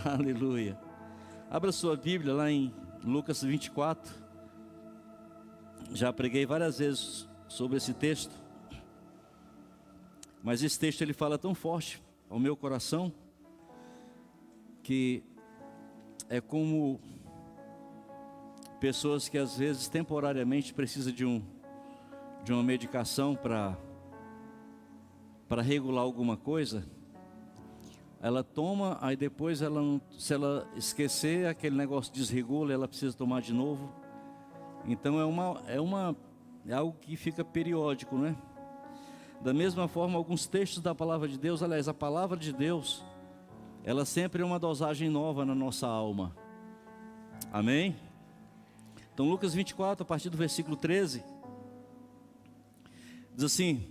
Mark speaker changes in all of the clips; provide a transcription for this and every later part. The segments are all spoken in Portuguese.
Speaker 1: Aleluia. Abra sua Bíblia lá em Lucas 24. Já preguei várias vezes sobre esse texto, mas esse texto ele fala tão forte ao meu coração, que é como pessoas que às vezes temporariamente precisam de uma medicação para regular alguma coisa. Ela toma, aí depois se ela esquecer, aquele negócio desregula, ela precisa tomar de novo. Então é algo que fica periódico, né? Da mesma forma, alguns textos da palavra de Deus, aliás, a palavra de Deus, ela sempre é uma dosagem nova na nossa alma. Amém? Então Lucas 24, a partir do versículo 13, diz assim: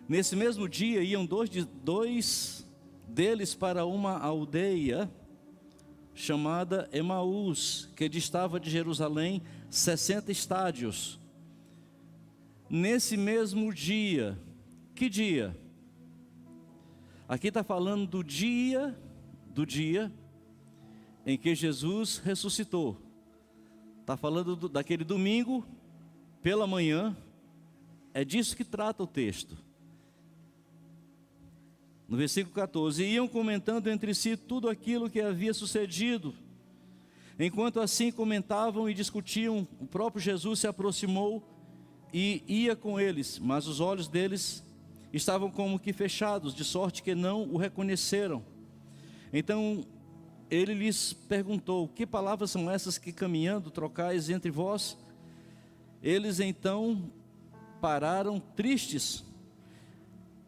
Speaker 1: nesse mesmo dia iam dois deles para uma aldeia chamada Emaús, que distava de Jerusalém 60 estádios. Nesse mesmo dia, que dia? Aqui está falando do dia em que Jesus ressuscitou. Está falando daquele domingo pela manhã. É disso que trata o texto. No versículo 14, iam comentando entre si tudo aquilo que havia sucedido. Enquanto assim comentavam e discutiam, o próprio Jesus se aproximou e ia com eles, mas os olhos deles estavam como que fechados, de sorte que não o reconheceram. Então ele lhes perguntou: que palavras são essas que caminhando trocais entre vós? Eles então pararam tristes.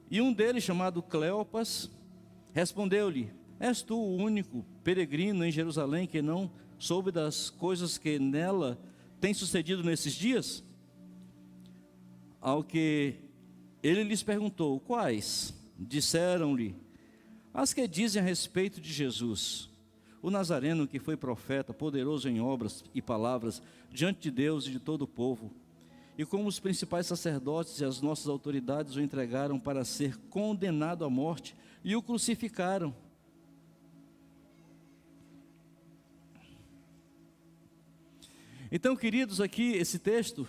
Speaker 1: E um deles, chamado Cleopas, respondeu-lhe: és tu o único peregrino em Jerusalém que não soube das coisas que nela têm sucedido nesses dias? Ao que ele lhes perguntou: quais? Disseram-lhe: as que dizem a respeito de Jesus, o Nazareno, que foi profeta, poderoso em obras e palavras diante de Deus e de todo o povo. E como os principais sacerdotes e as nossas autoridades o entregaram para ser condenado à morte e o crucificaram. Então, queridos, aqui esse texto,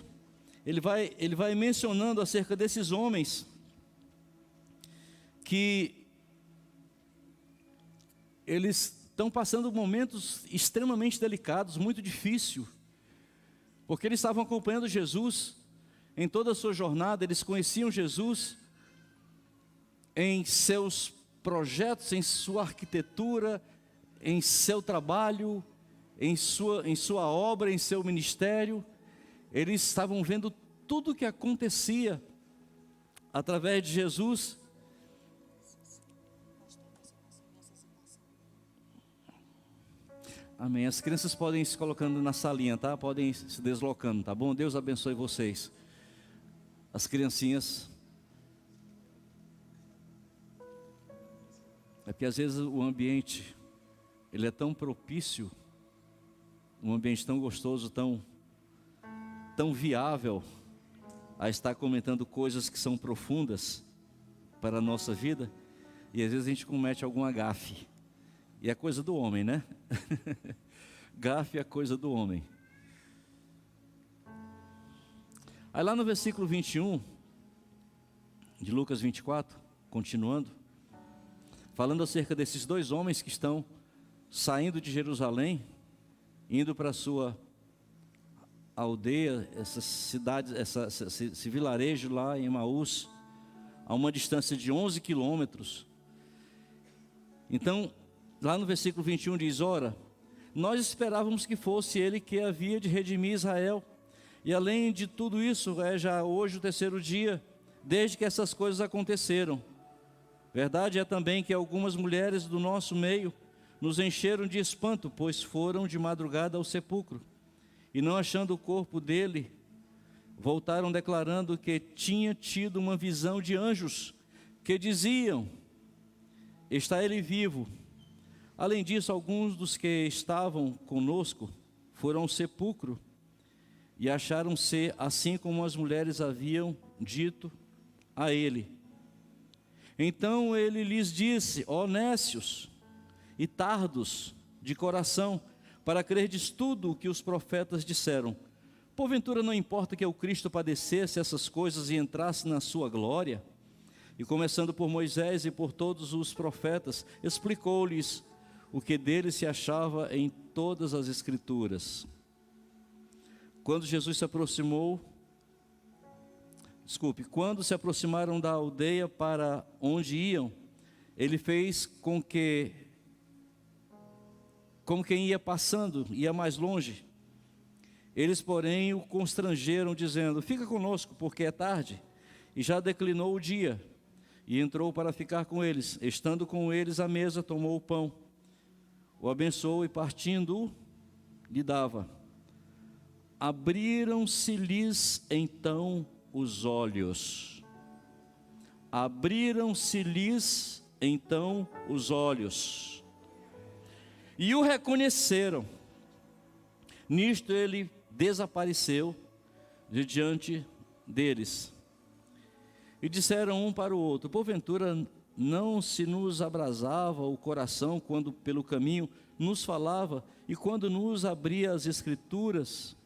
Speaker 1: ele vai mencionando acerca desses homens que eles estão passando momentos extremamente delicados, muito difíceis, porque eles estavam acompanhando Jesus em toda a sua jornada. Eles conheciam Jesus em seus projetos, em sua arquitetura, em seu trabalho, em sua obra, em seu ministério. Eles estavam vendo tudo o que acontecia através de Jesus. Amém. As crianças podem ir se colocando na salinha, tá? Podem ir se deslocando, tá bom? Deus abençoe vocês. As criancinhas. É porque às vezes o ambiente, ele é tão propício, um ambiente tão gostoso, tão viável a estar comentando coisas que são profundas para a nossa vida, e às vezes a gente comete alguma gafe, e é coisa do homem, né? Gafe é coisa do homem. Aí lá no versículo 21 de Lucas 24, continuando, falando acerca desses dois homens que estão saindo de Jerusalém, indo para a sua aldeia, essa cidade, esse vilarejo lá em Emaús, a uma distância de 11 quilômetros. Então, lá no versículo 21 diz: ora, nós esperávamos que fosse ele que havia de redimir Israel. E além de tudo isso, é já hoje o terceiro dia, desde que essas coisas aconteceram. Verdade é também que algumas mulheres do nosso meio nos encheram de espanto, pois foram de madrugada ao sepulcro, e não achando o corpo dele, voltaram declarando que tinha tido uma visão de anjos, que diziam: está ele vivo. Além disso, alguns dos que estavam conosco foram ao sepulcro, e acharam ser assim como as mulheres haviam dito a ele. Então ele lhes disse: ó nécios e tardos de coração, para crerdes tudo o que os profetas disseram. Porventura não importa que o Cristo padecesse essas coisas e entrasse na sua glória? E começando por Moisés e por todos os profetas, explicou-lhes o que dele se achava em todas as Escrituras. Quando se aproximaram da aldeia para onde iam, ele fez com que, como quem ia passando, ia mais longe. Eles, porém, o constrangeram, dizendo: fica conosco, porque é tarde, e já declinou o dia. E entrou para ficar com eles. Estando com eles à mesa, tomou o pão, o abençoou e partindo-o, lhe dava. Abriram-se-lhes então os olhos. Abriram-se-lhes então os olhos. E o reconheceram. Nisto ele desapareceu de diante deles. E disseram um para o outro: porventura não se nos abrasava o coração quando pelo caminho nos falava e quando nos abria as Escrituras?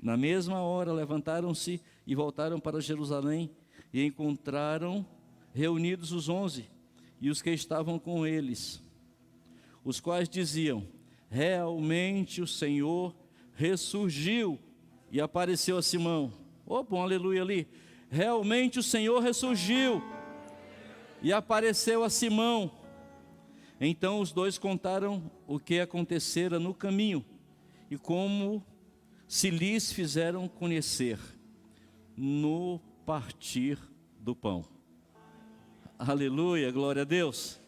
Speaker 1: Na mesma hora levantaram-se e voltaram para Jerusalém e encontraram reunidos os 11 e os que estavam com eles, os quais diziam: realmente o Senhor ressurgiu e apareceu a Simão. Opa, um aleluia ali. Realmente o Senhor ressurgiu e apareceu a Simão. Então os dois contaram o que acontecera no caminho e como se lhes fizeram conhecer no partir do pão. Aleluia, glória a Deus.